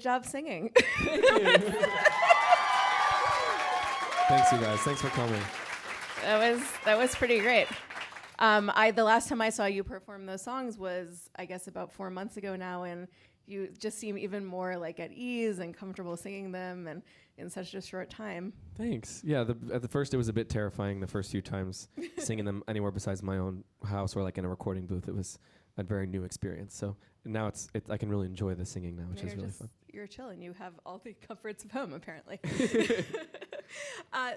Good job singing. Thanks, you guys. Thanks for coming. That was pretty great. The last time I saw you perform those songs was, I guess, about 4 months ago now, and you just seem even more like at ease and comfortable singing them, and in such a short time. Thanks. Yeah, at the first it was a bit terrifying the first few times singing them anywhere besides my own house or like in a recording booth. It was a very new experience. So now I can really enjoy the singing now, which is really fun. You're chill and you have all the comforts of home, apparently.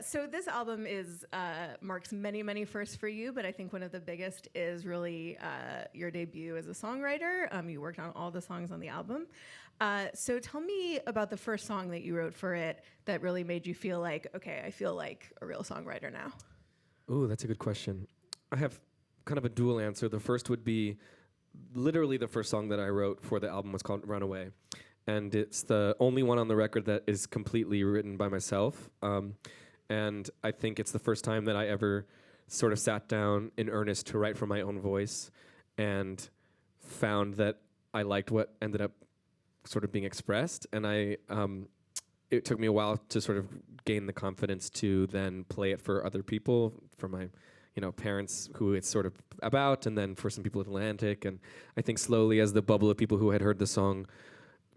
So this album marks many, many firsts for you, but I think one of the biggest is really your debut as a songwriter. You worked on all the songs on the album. So tell me about the first song that you wrote for it that really made you feel like, okay, I feel like a real songwriter now. Ooh, that's a good question. I have kind of a dual answer. The first would be literally the first song that I wrote for the album was called Runaway. And it's the only one on the record that is completely written by myself. And I think it's the first time that I ever sort of sat down in earnest to write for my own voice and found that I liked what ended up sort of being expressed. And it took me a while to sort of gain the confidence to then play it for other people, for my parents who it's sort of about, and then for some people at Atlantic. And I think slowly as the bubble of people who had heard the song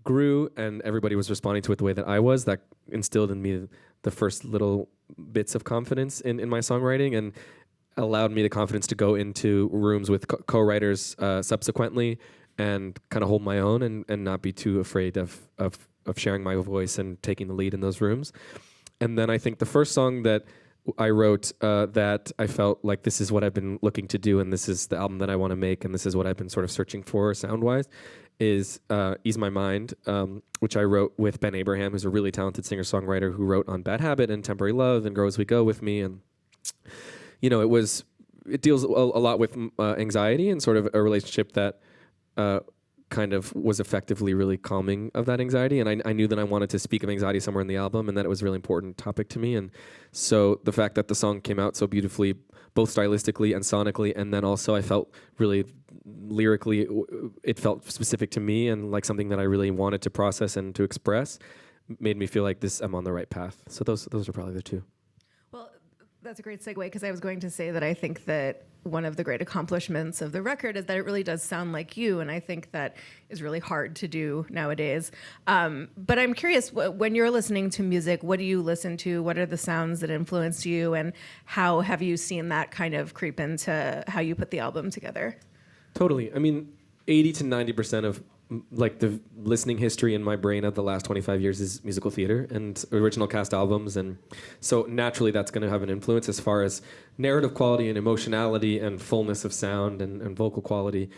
grew and everybody was responding to it the way that I was, that instilled in me the first little bits of confidence in my songwriting and allowed me the confidence to go into rooms with co-writers subsequently and kind of hold my own and not be too afraid of sharing my voice and taking the lead in those rooms. And then I think the first song that I wrote that I felt like this is what I've been looking to do and this is the album that I want to make and this is what I've been sort of searching for sound-wise is Ease My Mind, which I wrote with Ben Abraham, who's a really talented singer-songwriter who wrote on Bad Habit and Temporary Love and Grow As We Go with me. And, it deals a lot with anxiety and sort of a relationship that kind of was effectively really calming of that anxiety. And I knew that I wanted to speak of anxiety somewhere in the album and that it was a really important topic to me. And so the fact that the song came out so beautifully, both stylistically and sonically, and then also I felt really lyrically, it felt specific to me and like something that I really wanted to process and to express, made me feel like I'm on the right path. So those are probably the two. Well, that's a great segue because I was going to say that I think that one of the great accomplishments of the record is that it really does sound like you, and I think that is really hard to do nowadays. But I'm curious, when you're listening to music, what do you listen to? What are the sounds that influence you, and how have you seen that kind of creep into how you put the album together? Totally. I mean, 80 to 90% of like the listening history in my brain of the last 25 years is musical theater and original cast albums, and so naturally that's going to have an influence as far as narrative quality and emotionality and fullness of sound and vocal quality.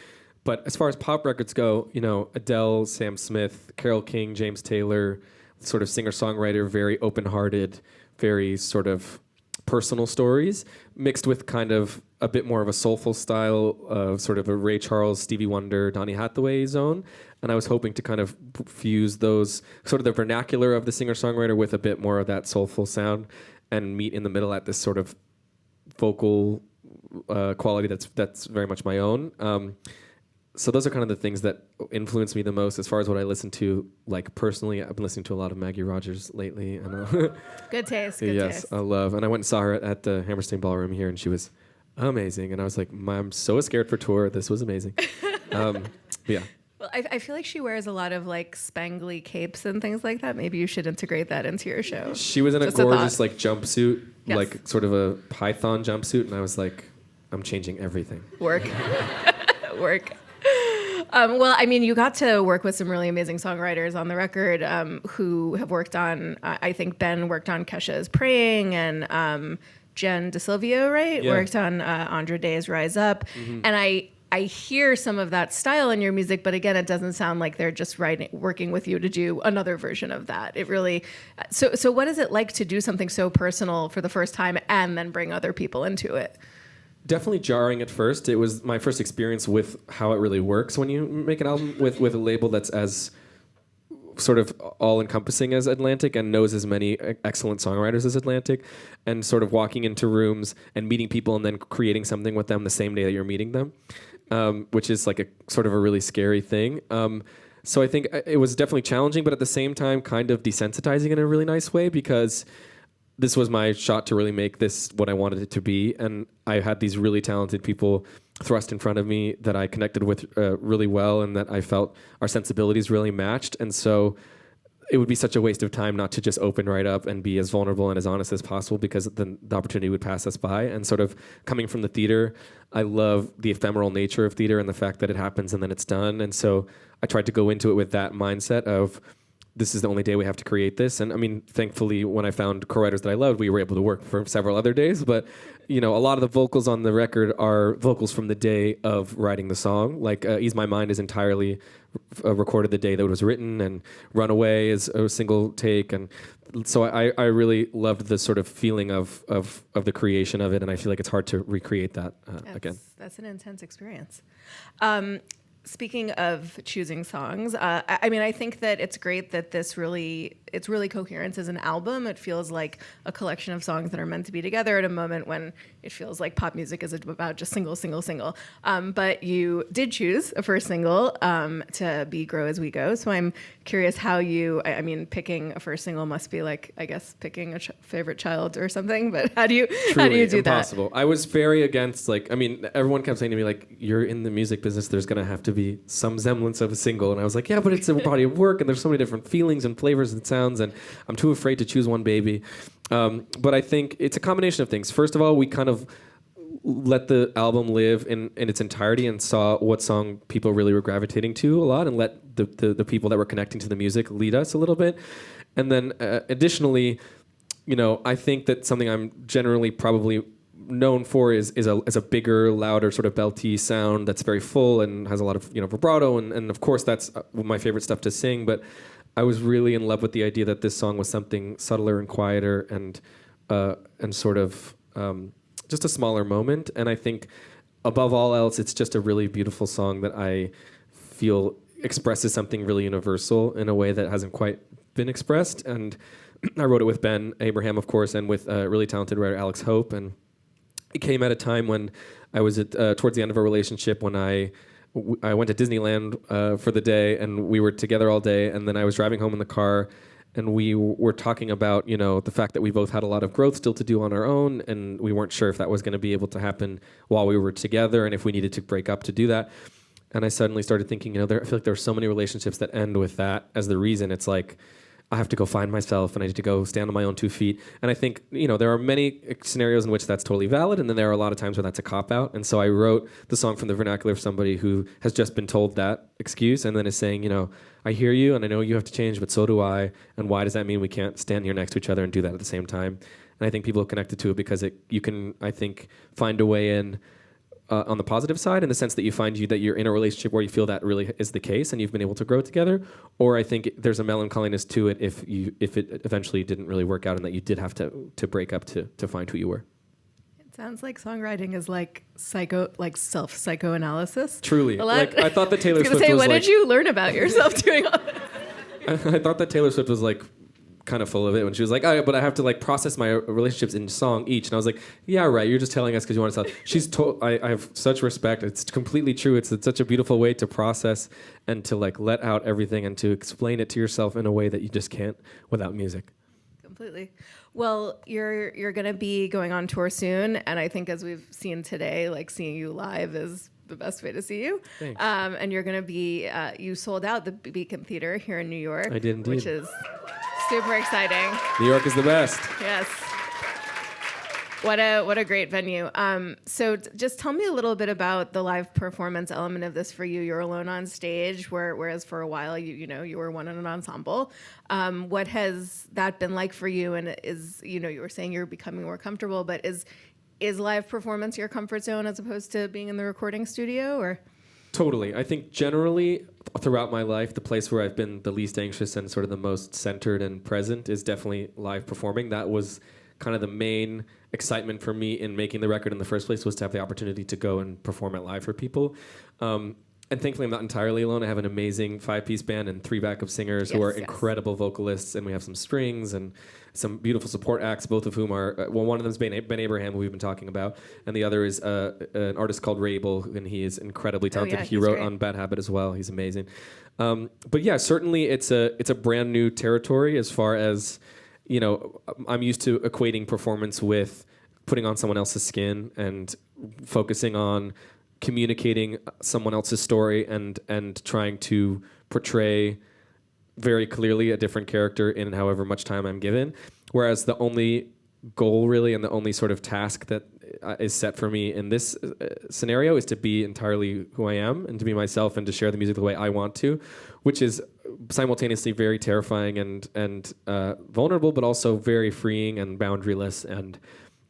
But as far as pop records go, Adele, Sam Smith, Carole King, James Taylor, sort of singer-songwriter, very open-hearted, very sort of personal stories mixed with kind of a bit more of a soulful style of sort of a Ray Charles, Stevie Wonder, Donny Hathaway zone. And I was hoping to kind of fuse those sort of the vernacular of the singer-songwriter with a bit more of that soulful sound and meet in the middle at this sort of vocal quality that's very much my own. So those are kind of the things that influence me the most as far as what I listen to. Like personally, I've been listening to a lot of Maggie Rogers lately. And Good taste. Yes, I love. And I went and saw her at the Hammerstein Ballroom here, and she was amazing. And I was like, I'm so scared for tour. This was amazing. Yeah. Well, I feel like she wears a lot of like spangly capes and things like that. Maybe you should integrate that into your show. She was in a gorgeous like jumpsuit, like sort of a python jumpsuit, and I was like, I'm changing everything. Work. Well, I mean, you got to work with some really amazing songwriters on the record who have worked on, I think Ben worked on Kesha's Praying, and Jen DeSilvio, right? Yeah. Worked on Andra Day's Rise Up. Mm-hmm. And I hear some of that style in your music, but again, it doesn't sound like they're just working with you to do another version of that. It really, so what is it like to do something so personal for the first time and then bring other people into it? Definitely jarring at first. It was my first experience with how it really works when you make an album with a label that's as sort of all-encompassing as Atlantic and knows as many excellent songwriters as Atlantic, and sort of walking into rooms and meeting people and then creating something with them the same day that you're meeting them, which is like a sort of a really scary thing. So I think it was definitely challenging, but at the same time, kind of desensitizing in a really nice way, because this was my shot to really make this what I wanted it to be. And I had these really talented people thrust in front of me that I connected with really well, and that I felt our sensibilities really matched. And so it would be such a waste of time not to just open right up and be as vulnerable and as honest as possible, because then the opportunity would pass us by. And sort of coming from the theater, I love the ephemeral nature of theater and the fact that it happens and then it's done. And so I tried to go into it with that mindset of, this is the only day we have to create this. And I mean, thankfully, when I found co-writers that I loved, we were able to work for several other days. But, you know, a lot of the vocals on the record are vocals from the day of writing the song. Like Ease My Mind is entirely recorded the day that it was written, and Runaway is a single take. And so I really loved the sort of feeling of the creation of it. And I feel like it's hard to recreate that again. That's an intense experience. Speaking of choosing songs, I mean, I think that it's great that it's really coherent as an album. It feels like a collection of songs that are meant to be together at a moment when it feels like pop music is about just single. But you did choose a first single to be Grow As We Go. So I'm curious how I mean, picking a first single must be like, I guess, picking a favorite child or something. But how do you do impossible. I was very against, like, I mean, everyone kept saying to me, like, you're in the music business, there's going to have to be some semblance of a single. And I was like, yeah, but it's a body of work, and there's so many different feelings and flavors and sounds, and I'm too afraid to choose one baby. But I think it's a combination of things. First of all, we kind of let the album live in its entirety and saw what song people really were gravitating to a lot, and let the people that were connecting to the music lead us a little bit. And then additionally, you know, I think that something I'm generally probably known for is a bigger, louder, sort of belty sound that's very full and has a lot of, you know, vibrato, and of course that's my favorite stuff to sing. But I was really in love with the idea that this song was something subtler and quieter and sort of just a smaller moment. And I think above all else, it's just a really beautiful song that I feel expresses something really universal in a way that hasn't quite been expressed. And I wrote it with Ben Abraham, of course, and with a really talented writer, Alex Hope. And it came at a time when I was towards the end of a relationship, when I went to Disneyland for the day, and we were together all day. And then I was driving home in the car, and we were talking about, you know, the fact that we both had a lot of growth still to do on our own, and we weren't sure if that was going to be able to happen while we were together, and if we needed to break up to do that. And I suddenly started thinking, you know, I feel like there are so many relationships that end with that as the reason. It's like, I have to go find myself, and I need to go stand on my own 2 feet. And I think, you know, there are many scenarios in which that's totally valid, and then there are a lot of times where that's a cop-out. And so I wrote the song from the vernacular of somebody who has just been told that excuse, and then is saying, you know, I hear you, and I know you have to change, but so do I. And why does that mean we can't stand here next to each other and do that at the same time? And I think people have connected to it because you can, I think, find a way in on the positive side, in the sense that you find that you're in a relationship where you feel that really is the case and you've been able to grow together. Or I think there's a melancholiness to it if it eventually didn't really work out, and that you did have to break up to find who you were. It sounds like songwriting is like self-psychoanalysis. Truly. Like, I thought that Taylor Swift was what did you learn about yourself doing all this? I thought that Taylor Swift was like kind of full of it when she was like, oh, but I have to like process my relationships in song each. And I was like, yeah, right. You're just telling us because you want to tell. I have such respect. It's completely true. It's such a beautiful way to process and to like let out everything and to explain it to yourself in a way that you just can't without music. Completely. Well, you're going to be going on tour soon. And I think, as we've seen today, like, seeing you live is the best way to see you. Thanks. And you're going to be, you sold out the Beacon Theater here in New York. I did indeed. Which is super exciting. New York is the best. Yes. What a great venue. So just tell me a little bit about the live performance element of this for you. You're alone on stage, whereas for a while you were one in an ensemble. What has that been like for you? And you were saying you're becoming more comfortable, but is live performance your comfort zone as opposed to being in the recording studio, or? Totally. I think generally throughout my life, the place where I've been the least anxious and sort of the most centered and present is definitely live performing. That was kind of the main excitement for me in making the record in the first place, was to have the opportunity to go and perform it live for people. And thankfully, I'm not entirely alone. I have an amazing 5-piece band and 3 backup singers who are incredible vocalists, and we have some strings, and some beautiful support acts, both of whom are, one of them is Ben Abraham, who we've been talking about, and the other is an artist called Rabel, and he is incredibly talented. He wrote on Bad Habit as well. He's amazing. But yeah, certainly it's a brand new territory as far as, I'm used to equating performance with putting on someone else's skin and focusing on communicating someone else's story and trying to portray very clearly a different character in however much time I'm given. Whereas the only goal really and the only sort of task that is set for me in this scenario is to be entirely who I am and to be myself and to share the music the way I want to, which is simultaneously very terrifying and vulnerable, but also very freeing and boundaryless. And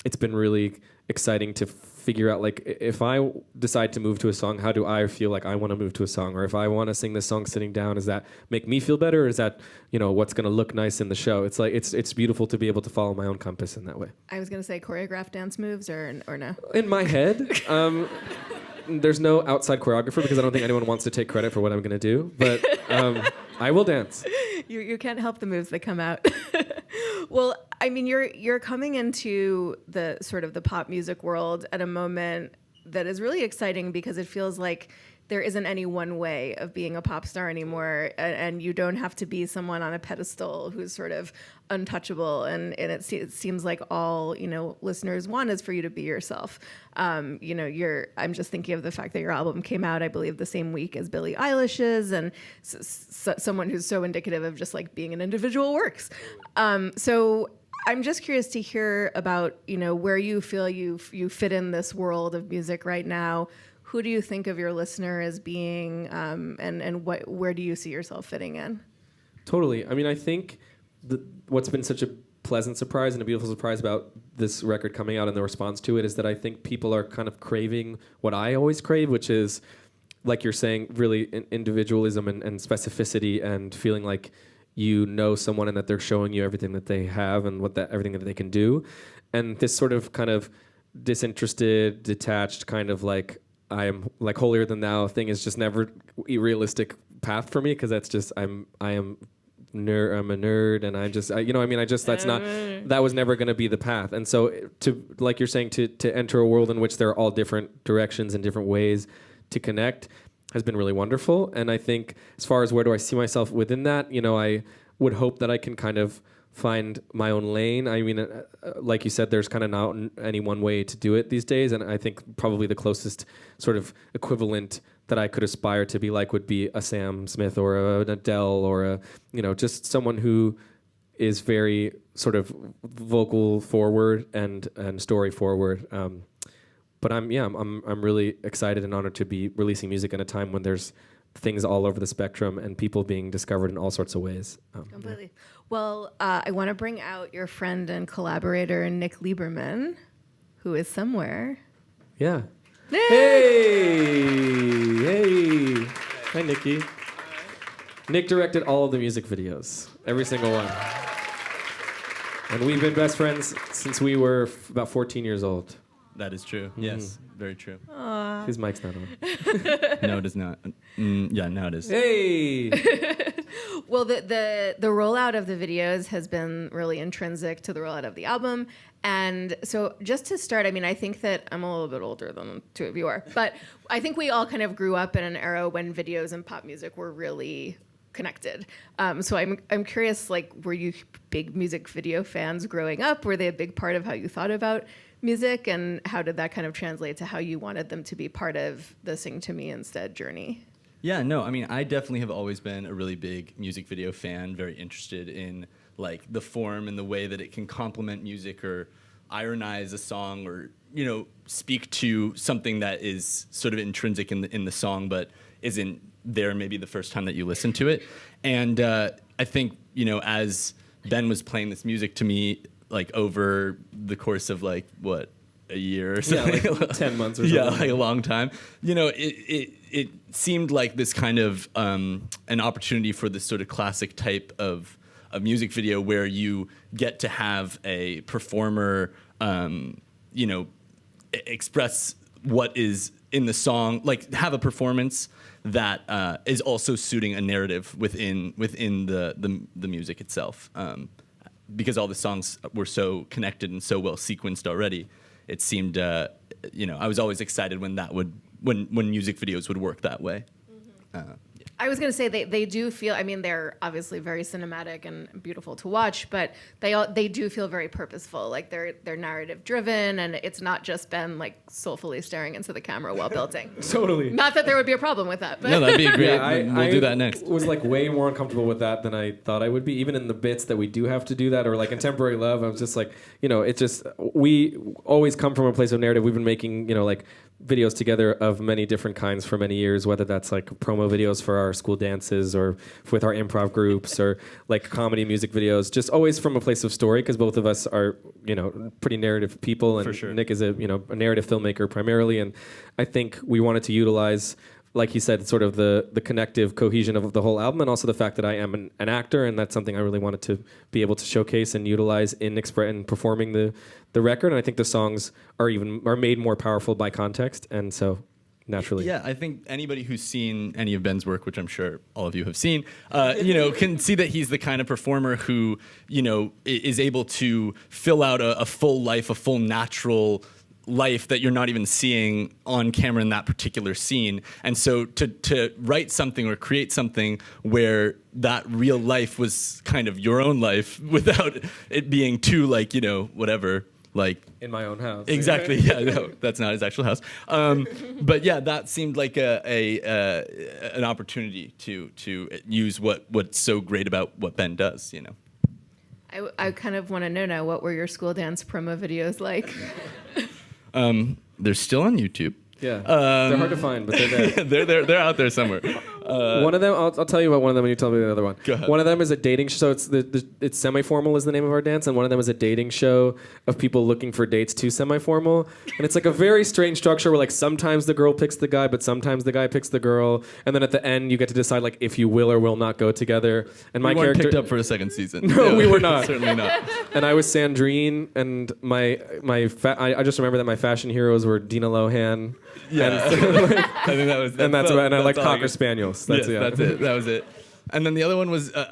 it's been really exciting to figure out, like, if I decide to move to a song, how do I feel like I want to move to a song? Or if I want to sing this song sitting down, does that make me feel better? Or is that, what's going to look nice in the show? It's like, it's beautiful to be able to follow my own compass in that way. I was going to say choreographed dance moves or no? In my head, there's no outside choreographer because I don't think anyone wants to take credit for what I'm going to do. But I will dance. You can't help the moves that come out. Well, I mean, you're coming into the sort of the pop music world at a moment that is really exciting because it feels like there isn't any one way of being a pop star anymore, and you don't have to be someone on a pedestal who's sort of untouchable. And it seems like all listeners want is for you to be yourself. I'm just thinking of the fact that your album came out, I believe, the same week as Billie Eilish's, and someone who's so indicative of just like being an individual works. So I'm just curious to hear about where you feel you fit in this world of music right now. Who do you think of your listener as being, and where do you see yourself fitting in? Totally. I mean, I think what's been such a pleasant surprise and a beautiful surprise about this record coming out and the response to it is that I think people are kind of craving what I always crave, which is, like you're saying, really individualism and specificity and feeling like someone and that they're showing you everything that they have and everything that they can do. And this sort of kind of disinterested, detached kind of like, I am like holier than thou thing is just never a realistic path for me because that's just I'm a nerd and that was never going to be the path. And so to, like you're saying, to enter a world in which there are all different directions and different ways to connect has been really wonderful. And I think as far as where do I see myself within that, I would hope that I can kind of find my own lane. I mean, like you said, there's kind of not any one way to do it these days, and I think probably the closest sort of equivalent that I could aspire to be like would be a Sam Smith or an Adele or just someone who is very sort of vocal forward and story forward. But I'm really excited and honored to be releasing music in a time when there's things all over the spectrum and people being discovered in all sorts of ways. Completely. Yeah. Well, I want to bring out your friend and collaborator, Nick Lieberman, who is somewhere. Yeah. Hey! Hi, Nikki. Nick directed all of the music videos, every single one. And we've been best friends since we were about 14 years old. That is true. Yes, very true. Aww. His mic's not on. No, it is not. Yeah, now it is. Hey! Well, the rollout of the videos has been really intrinsic to the rollout of the album. And so just to start, I mean, I think that I'm a little bit older than the two of you are, but I think we all kind of grew up in an era when videos and pop music were really connected. So I'm curious, like, were you big music video fans growing up? Were they a big part of how you thought about music, and how did that kind of translate to how you wanted them to be part of the Sing to Me Instead journey? Yeah, no, I mean, I definitely have always been a really big music video fan, very interested in like the form and the way that it can complement music or ironize a song or, speak to something that is sort of intrinsic in the song but isn't there maybe the first time that you listen to it. And I think, as Ben was playing this music to me, like over the course of like what, a year or something, yeah, like 10 months or something, yeah, like a long time, it seemed like this kind of an opportunity for this sort of classic type of music video where you get to have a performer express what is in the song, like have a performance that is also suiting a narrative within the music itself. because all the songs were so connected and so well sequenced already, it seemed, I was always excited when when music videos would work that way. I was going to say they do feel, I mean, they're obviously very cinematic and beautiful to watch, but they do feel very purposeful. Like they're narrative driven, and it's not just Ben like soulfully staring into the camera while building. Totally. Not that there would be a problem with that, but No, that'd be great. Yeah, we'll do that next. Was like way more uncomfortable with that than I thought I would be. Even in the bits that we do have to do that, or like in Temporary Love, I was just like, it's just, we always come from a place of narrative. We've been making, like videos together of many different kinds for many years, whether that's like promo videos for our school dances or with our improv groups or like comedy music videos, just always from a place of story, because both of us are, pretty narrative people, and For sure. Nick is a narrative filmmaker primarily, and I think we wanted to utilize, like he said, sort of the connective cohesion of the whole album, and also the fact that I am an actor, and that's something I really wanted to be able to showcase and utilize in performing the record. And I think the songs are made more powerful by context, and so naturally. Yeah, I think anybody who's seen any of Ben's work, which I'm sure all of you have seen, can see that he's the kind of performer who, is able to fill out a full life, a full natural life that you're not even seeing on camera in that particular scene. And so to write something or create something where that real life was kind of your own life without it being too like, whatever, like In my own house. exactly. Yeah, no, that's not his actual house. But yeah, that seemed like an opportunity to use what's so great about what Ben does, I kind of want to know now, what were your school dance promo videos like? They're still on YouTube. Yeah, they're hard to find, but they're there. they're out there somewhere. One of them, I'll tell you about one of them when you tell me the other one. Go ahead. One of them is a dating show. So it's semi-formal is the name of our dance, and one of them is a dating show of people looking for dates to semi-formal. And it's like a very strange structure where like sometimes the girl picks the guy, but sometimes the guy picks the girl, and then at the end you get to decide like if you will or will not go together. And my We weren't character picked up for a second season. No, we were not. Certainly not. And I was Sandrine, and I just remember that my fashion heroes were Dina Lohan. Yeah, And, I think that was. and that's about, and I like all I Cocker got. Spaniels. That's it. That was it. And then the other one was, the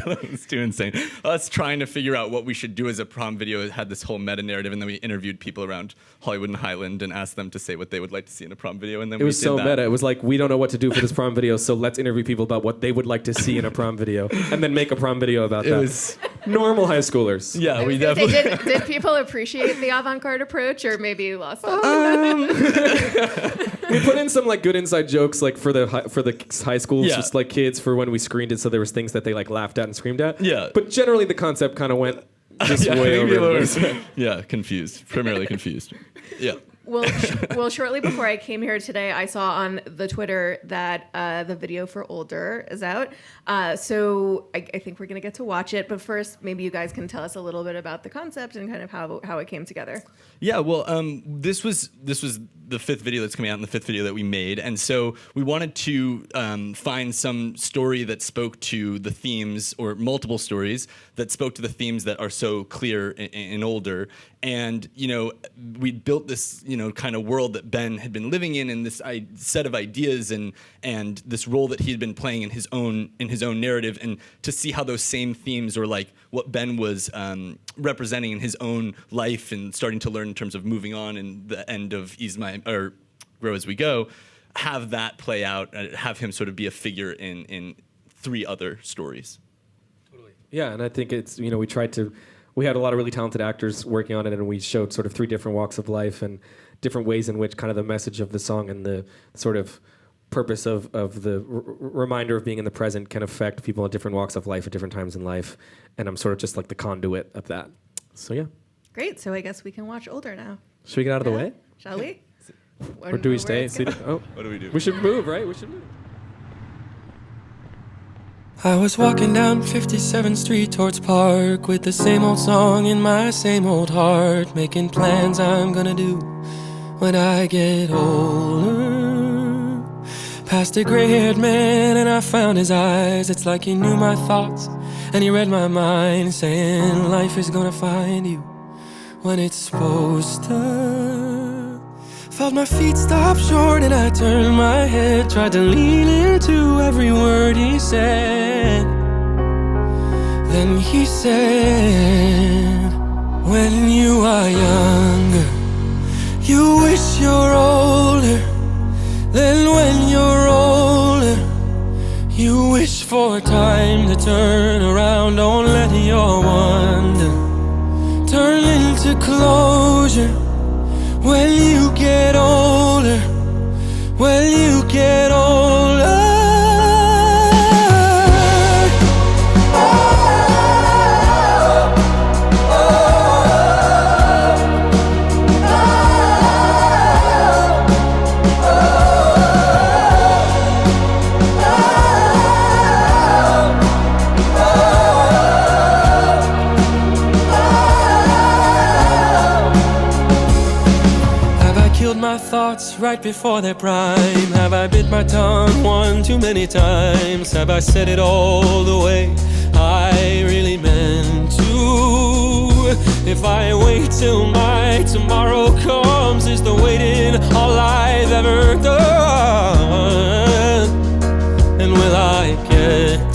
other one was too insane. Us trying to figure out what we should do as a prom video. It had this whole meta narrative, and then we interviewed people around Hollywood and Highland and asked them to say what they would like to see in a prom video. And then It was so meta. It was like, we don't know what to do for this prom video, so let's interview people about what they would like to see in a prom video, and then make a prom video about It that. was, Normal high schoolers. yeah, we I was gonna definitely. say, did people appreciate the avant-garde approach, or maybe you lost it? We put in some like good inside jokes, like for the high schools, Yeah. just like kids, for when we screened it, so there was things that they like laughed at and screamed at. Yeah. But generally, the concept kind of went just Yeah, I way think people over. were- yeah, confused. Primarily confused. Yeah. Well, shortly before I came here today, I saw on the Twitter that the video for Older is out. So I think we're going to get to watch it. But first, maybe you guys can tell us a little bit about the concept and kind of how it came together. Yeah, well, this was the fifth video that's coming out, and the fifth video that we made, and so we wanted to find some story that spoke to the themes, or multiple stories that spoke to the themes that are so clear in Older. And we built this kind of world that Ben had been living in, and this set of ideas and this role that he had been playing in his own narrative, and to see how those same themes, or like what Ben was representing in his own life and starting to learn in terms of moving on and the end of or Grow As We Go, have that play out, have him sort of be a figure in three other stories. Yeah, and I think it's, we had a lot of really talented actors working on it, and we showed sort of three different walks of life and different ways in which kind of the message of the song and the sort of purpose of the reminder of being in the present can affect people in different walks of life at different times in life. And I'm sort of just like the conduit of that. So yeah. Great. So I guess we can watch Older now. Should we get out of the way? Shall we? Or do we stay? Oh, What do we do? we should move, right? We should move. I was walking down 57th Street towards Park with the same old song in my same old heart, making plans I'm gonna do when I get older. Past a gray-haired man and I found his eyes. It's like he knew my thoughts and he read my mind, saying life is gonna find you when it's supposed to. Felt my feet stop short and I turned my head, tried to lean into every word he said. Then he said, when you are younger, you wish you're older. Then when you're older, you wish for time to turn around. Don't let your wonder turn into closure. When you get older, when you get older. My thoughts right before their prime. Have I bit my tongue one too many times? Have I said it all the way I really meant to? If I wait till my tomorrow comes, is the waiting all I've ever done? And will I get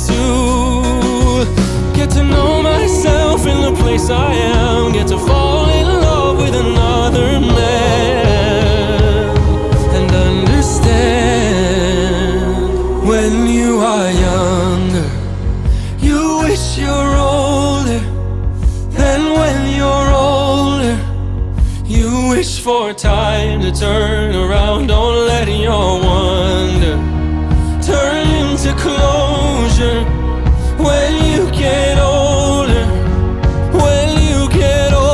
to know myself in the place I am, get to fall in love with another man, and understand when you are younger, you wish you're older. Then when you're older, you wish for time to turn around. Don't let your wonder turn into closure. When you get older, when you get older.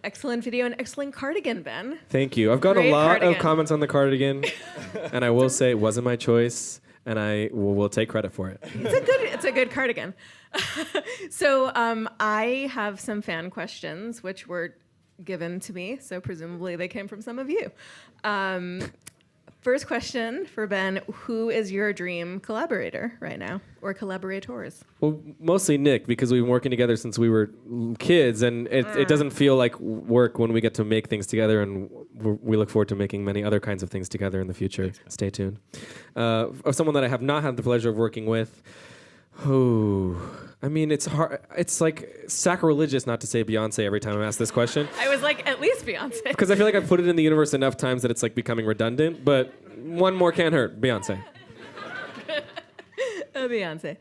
Excellent video and excellent cardigan, Ben. Thank you. I've got Great a lot cardigan. of comments on the cardigan, and I will say it wasn't my choice, and I will take credit for it. It's a good cardigan. So I have some fan questions which were given to me, so presumably they came from some of you. First question for Ben: who is your dream collaborator right now, or collaborators? Well, mostly Nick, because we've been working together since we were kids, and it doesn't feel like work when we get to make things together, and we look forward to making many other kinds of things together in the future. Stay tuned. Of someone that I have not had the pleasure of working with, I mean, it's hard. It's like sacrilegious not to say Beyonce every time I'm asked this question. I was like, at least Beyonce. Because I feel like I've put it in the universe enough times that it's like becoming redundant, but one more can't hurt. Beyonce. Beyonce.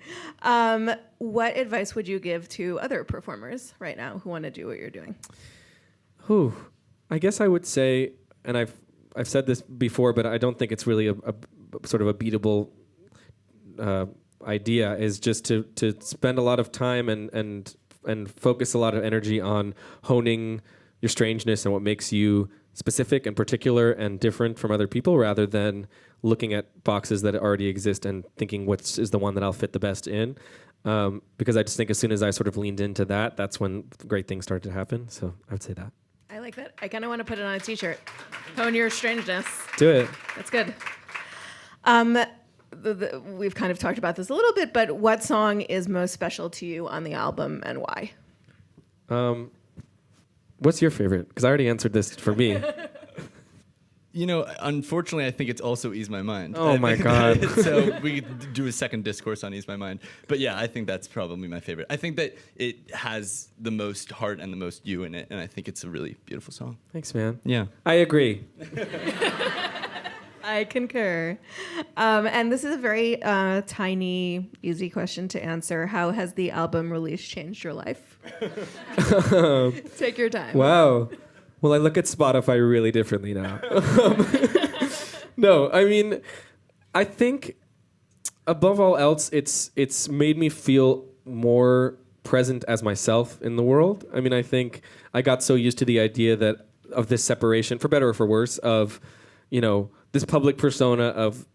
What advice would you give to other performers right now who want to do what you're doing? I guess I would say, and I've said this before, but I don't think it's really a sort of a beatable idea, is just to spend a lot of time and focus a lot of energy on honing your strangeness and what makes you specific and particular and different from other people, rather than looking at boxes that already exist and thinking what is the one that I'll fit the best in. Because I just think as soon as I sort of leaned into that, that's when great things started to happen. So I would say that. I like that. I kind of want to put it on a t-shirt. Hone your strangeness. Do it. That's good. We've kind of talked about this a little bit, but what song is most special to you on the album and why? What's your favorite? Because I already answered this for me. Unfortunately, I think it's also Ease My Mind. Oh my God. So we could do a second discourse on Ease My Mind. But yeah, I think that's probably my favorite. I think that it has the most heart and the most you in it, and I think it's a really beautiful song. Thanks, man. Yeah. I agree. I concur. And this is a very tiny, easy question to answer. How has the album release changed your life? Take your time. Wow. Well, I look at Spotify really differently now. No, I mean, I think above all else, it's made me feel more present as myself in the world. I mean, I think I got so used to the idea that of this separation, for better or for worse, of, this public persona of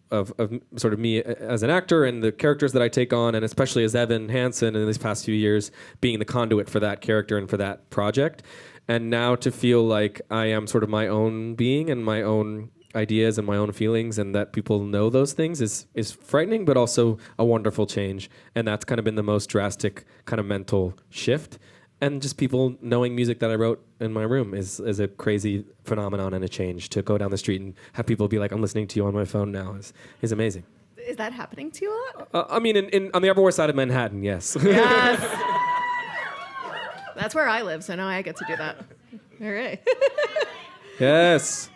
sort of me as an actor and the characters that I take on, and especially as Evan Hansen in these past few years, being the conduit for that character and for that project. And now to feel like I am sort of my own being and my own ideas and my own feelings, and that people know those things is frightening, but also a wonderful change. And that's kind of been the most drastic kind of mental shift. And just people knowing music that I wrote in my room is a crazy phenomenon and a change. To go down the street and have people be like, I'm listening to you on my phone now is amazing. Is that happening to you a lot? I mean, on the Upper West Side of Manhattan, yes. Yes. That's where I live, so now I get to do that. All right. Yes.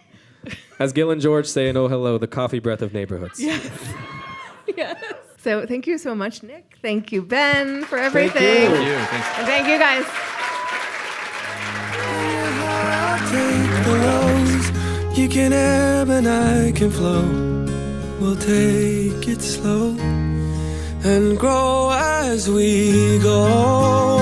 As Gil and George say in Oh Hello, the coffee breath of neighborhoods. Yes. Yes. So thank you so much, Nick. Thank you, Ben, for everything. Thank you. Thanks. And thank you, guys. Take the lows, you can ebb and I can flow. We'll take it slow and grow as we go.